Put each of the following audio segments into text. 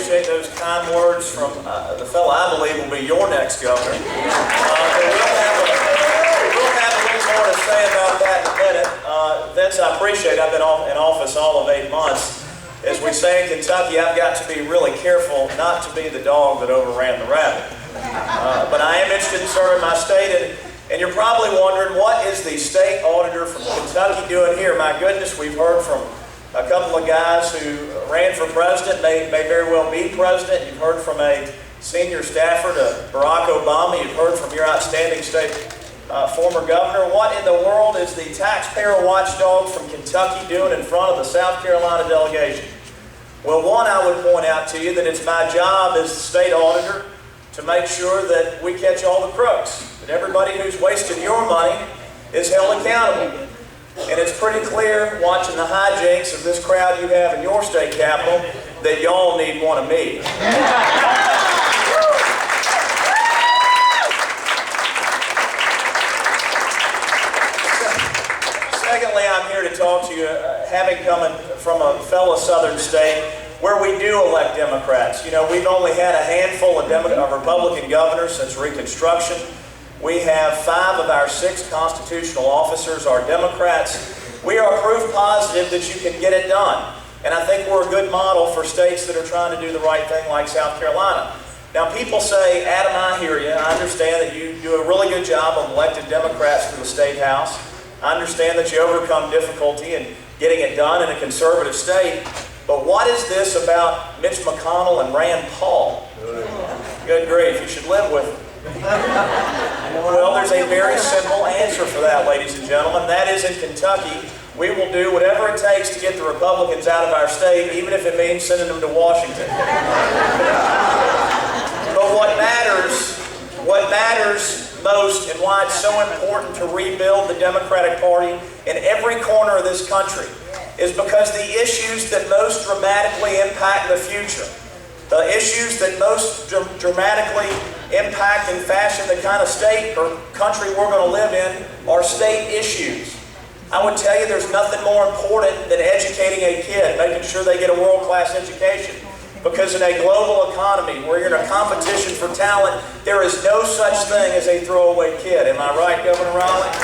appreciate those kind words from the fellow I believe will be your next governor. We'll have a little more to say about that in a minute. Vince, I appreciate it. I've been in office all of 8 months. As we say in Kentucky, I've got to be really careful not to be the dog that overran the rabbit. But I am interested in serving my state, and you're probably wondering, what is the state auditor from Kentucky doing here? My goodness, we've heard from a couple of guys who ran for president, may very well be president. You've heard from a senior staffer to Barack Obama. You've heard from your outstanding state former governor. What in the world is the taxpayer watchdog from Kentucky doing in front of the South Carolina delegation? Well, one, I would point out to you that it's my job as the state auditor to make sure that we catch all the crooks, that everybody who's wasted your money is held accountable. And it's pretty clear, watching the hijinks of this crowd you have in your state capital, that y'all need one of me. Secondly, I'm here to talk to you, having come from a fellow southern state where we do elect Democrats. You know, we've only had a handful of Republican governors since Reconstruction. We have 5 of our 6 constitutional officers are Democrats. We are proof positive that you can get it done. And I think we're a good model for states that are trying to do the right thing like South Carolina. Now people say, Adam, I hear you. I understand that you do a really good job of elected Democrats to the State House. I understand that you overcome difficulty in getting it done in a conservative state. But what is this about Mitch McConnell and Rand Paul? Good grief, you should live with them. Well, there's a very simple answer for that, ladies and gentlemen. That is, in Kentucky, we will do whatever it takes to get the Republicans out of our state, even if it means sending them to Washington. But what matters most, and why it's so important to rebuild the Democratic Party in every corner of this country, is because the issues that most dramatically impact the future, the issues that most dramatically impact and fashion the kind of state or country we're going to live in are state issues. I would tell you there's nothing more important than educating a kid, making sure they get a world-class education. Because in a global economy where you're in a competition for talent, there is no such thing as a throwaway kid. Am I right, Governor Raleigh?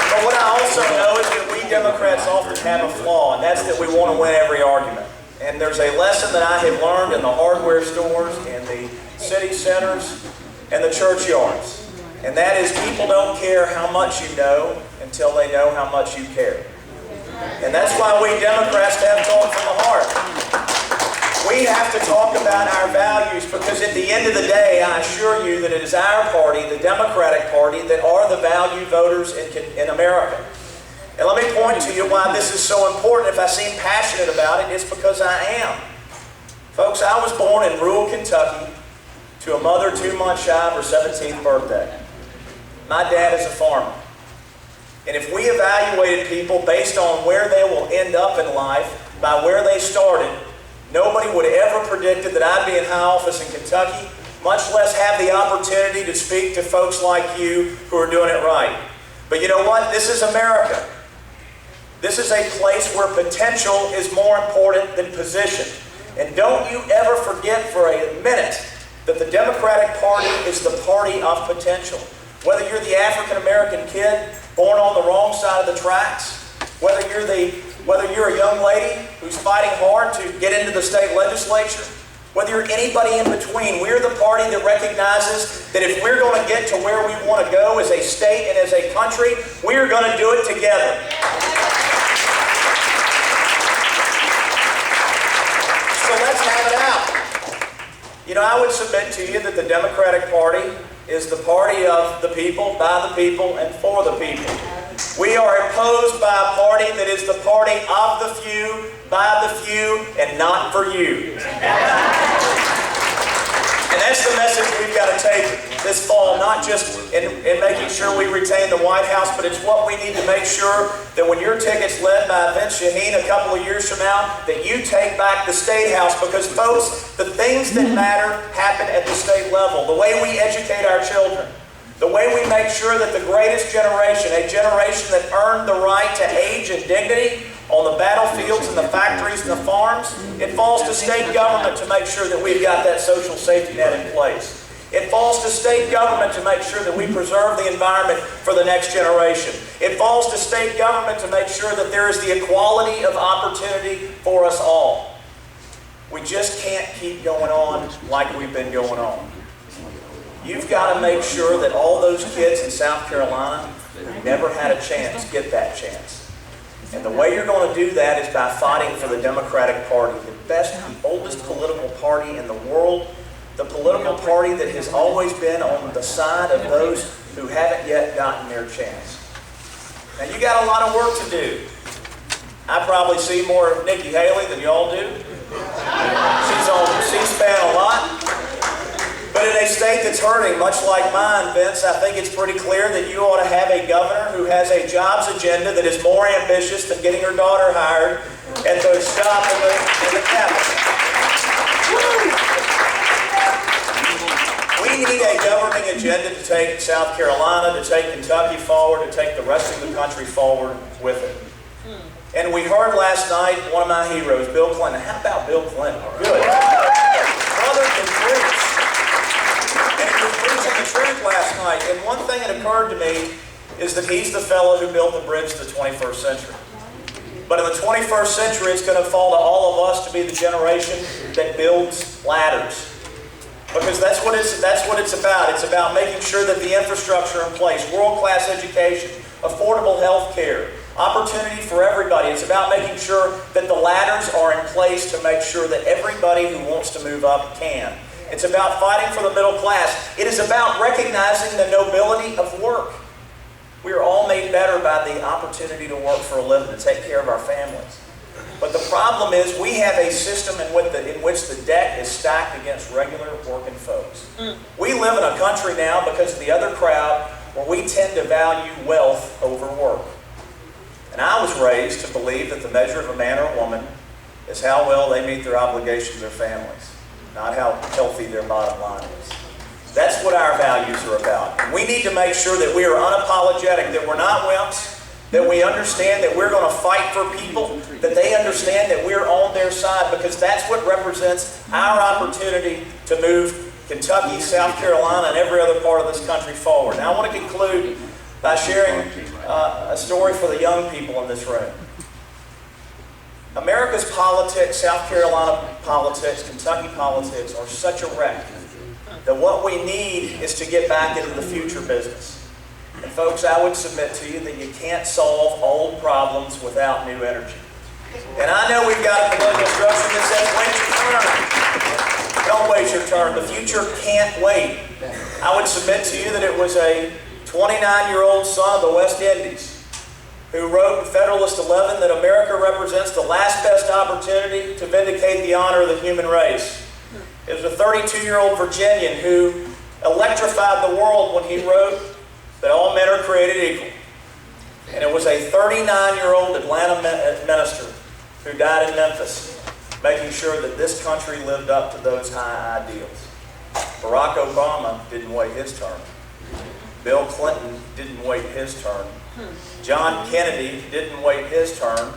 But what I also know is that we Democrats often have a flaw, and that's that we want to win every argument. And there's a lesson that I have learned in the hardware stores, in the city centers, and the churchyards. And that is, people don't care how much you know until they know how much you care. And that's why we Democrats have talk from the heart. We have to talk about our values, because at the end of the day, I assure you that it is our party, the Democratic Party, that are the value voters in America. And let me point to you why this is so important. If I seem passionate about it, it's because I am. Folks, I was born in rural Kentucky to a mother 2 months shy of her 17th birthday. My dad is a farmer. And if we evaluated people based on where they will end up in life by where they started, nobody would have ever predicted that I'd be in high office in Kentucky, much less have the opportunity to speak to folks like you who are doing it right. But you know what? This is America. This is a place where potential is more important than position. And don't you ever forget for a minute that the Democratic Party is the party of potential. Whether you're the African-American kid born on the wrong side of the tracks, whether you're a young lady who's fighting hard to get into the state legislature, whether you're anybody in between, we're the party that recognizes that if we're going to get to where we want to go as a state and as a country, we're going to do it together. So let's have it out. You know, I would submit to you that the Democratic Party is the party of the people, by the people, and for the people. We are opposed by a party that is the party of the few, by the few, and not for you. And that's the message we've got to take this fall, not just in making sure we retain the White House, but it's what we need to make sure that when your ticket's led by Vince Shaheen a couple of years from now, that you take back the State House. Because folks, the things that matter happen at the state level. The way we educate our children, the way we make sure that the greatest generation, a generation that earned the right to age and dignity, on the battlefields and the factories and the farms. It falls to state government to make sure that we've got that social safety net in place. It falls to state government to make sure that we preserve the environment for the next generation. It falls to state government to make sure that there is the equality of opportunity for us all. We just can't keep going on like we've been going on. You've got to make sure that all those kids in South Carolina who never had a chance get that chance. And the way you're going to do that is by fighting for the Democratic Party, the best, the oldest political party in the world, the political party that has always been on the side of those who haven't yet gotten their chance. Now, you got a lot of work to do. I probably see more of Nikki Haley than y'all do. She's on C-SPAN a lot. But in a state that's hurting, much like mine, Vince, I think it's pretty clear that you ought to have a governor who has a jobs agenda that is more ambitious than getting her daughter hired at the shop in the cabinet. We need a governing agenda to take South Carolina, to take Kentucky forward, to take the rest of the country forward with it. And we heard last night one of my heroes, Bill Clinton. How about Bill Clinton? Good. Brother can preach. And he was preaching the truth last night. And one thing that occurred to me is that he's the fellow who built the bridge to the 21st century. But in the 21st century, it's going to fall to all of us to be the generation that builds ladders. Because that's what it's about. It's about making sure that the infrastructure in place, world-class education, affordable health care, opportunity for everybody. It's about making sure that the ladders are in place to make sure that everybody who wants to move up can. It's about fighting for the middle class. It is about recognizing the nobility of work. We are all made better by the opportunity to work for a living, to take care of our families. But the problem is we have a system in which the deck is stacked against regular working folks. We live in a country now, because of the other crowd, where we tend to value wealth over work. And I was raised to believe that the measure of a man or a woman is how well they meet their obligations to their families, not how healthy their bottom line is. That's what our values are about. And we need to make sure that we are unapologetic, that we're not wimps, that we understand that we're going to fight for people, that they understand that we're on their side, because that's what represents our opportunity to move Kentucky, South Carolina, and every other part of this country forward. Now, I want to conclude by sharing a story for the young people in this room. America's politics, South Carolina politics, Kentucky politics are such a wreck that what we need is to get back into the future business. And folks, I would submit to you that you can't solve old problems without new energy. And I know we've got a political structure that says, wait your turn. Don't wait your turn. The future can't wait. I would submit to you that it was a 29-year-old son of the West Indies who wrote in Federalist 11 that America represents the last best opportunity to vindicate the honor of the human race. It was a 32-year-old Virginian who electrified the world when he wrote that all men are created equal. And it was a 39-year-old Atlanta minister who died in Memphis, making sure that this country lived up to those high ideals. Barack Obama didn't wait his turn. Bill Clinton didn't wait his turn. John Kennedy didn't wait his turn.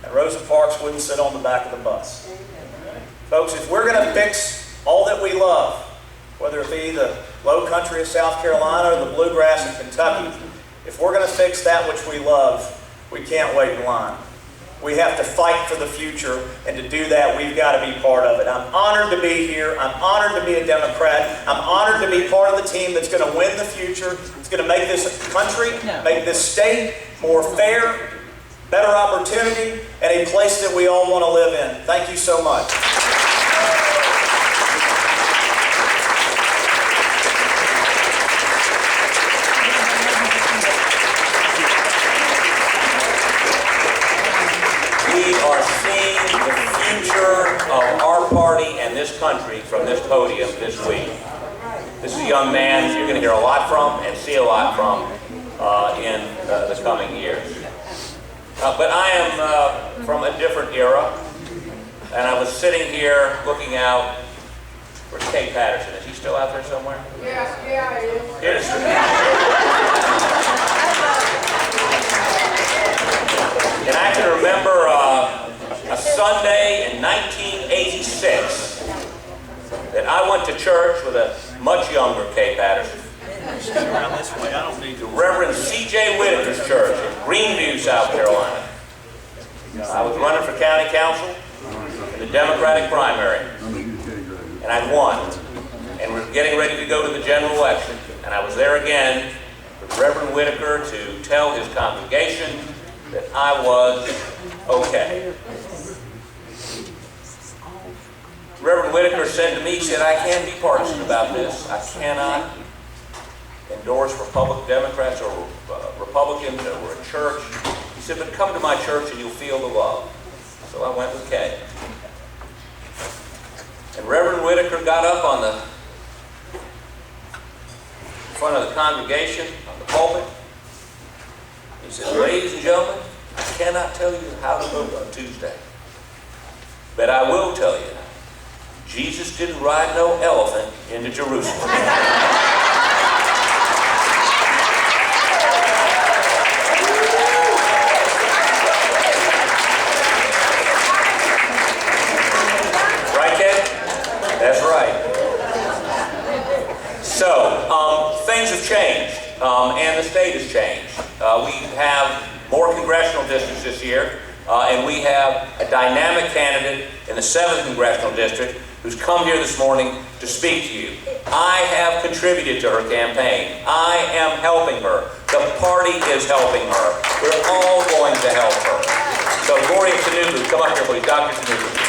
And Rosa Parks wouldn't sit on the back of the bus. Folks, if we're going to fix all that we love, whether it be the low country of South Carolina or the bluegrass of Kentucky, if we're going to fix that which we love, we can't wait in line. We have to fight for the future, and to do that, we've got to be part of it. I'm honored to be here. I'm honored to be a Democrat. I'm honored to be part of the team that's going to win the future. It's going to make this country, make this state more fair, better opportunity, and a place that we all want to live in. Thank you so much. Of our party and this country from this podium this week. This is a young man you're going to hear a lot from and see a lot from in the coming years. But I am from a different era, and I was sitting here looking out. Where's Kate Patterson? Is he still out there somewhere? Yeah, he is. It is. And I can remember a Sunday in 1986 that I went to church with a much younger Kay Patterson. Around this way, I don't need The Reverend C.J. Whitaker's church in Greenview, South Carolina. I was running for county council in the Democratic primary, and I won. And we're getting ready to go to the general election, and I was there again with Reverend Whitaker to tell his congregation that I was okay. Reverend Whitaker said to me, he said, I can't be partisan about this. I cannot endorse Republican Democrats or Republicans or a church. He said, but come to my church and you'll feel the love. So I went with Kay. And Reverend Whitaker got up on the front of the congregation, on the pulpit. He said, ladies and gentlemen, I cannot tell you how to vote on Tuesday. But I will tell you, Jesus didn't ride no elephant into Jerusalem. Right, Ken? That's right. So, things have changed, and the state has changed. We have more congressional districts this year, and we have a dynamic candidate in the 7th Congressional District who's come here this morning to speak to you. I have contributed to her campaign. I am helping her. The party is helping her. We're all going to help her. So Gloria Tanubu, come up here please. Dr. Tanubu.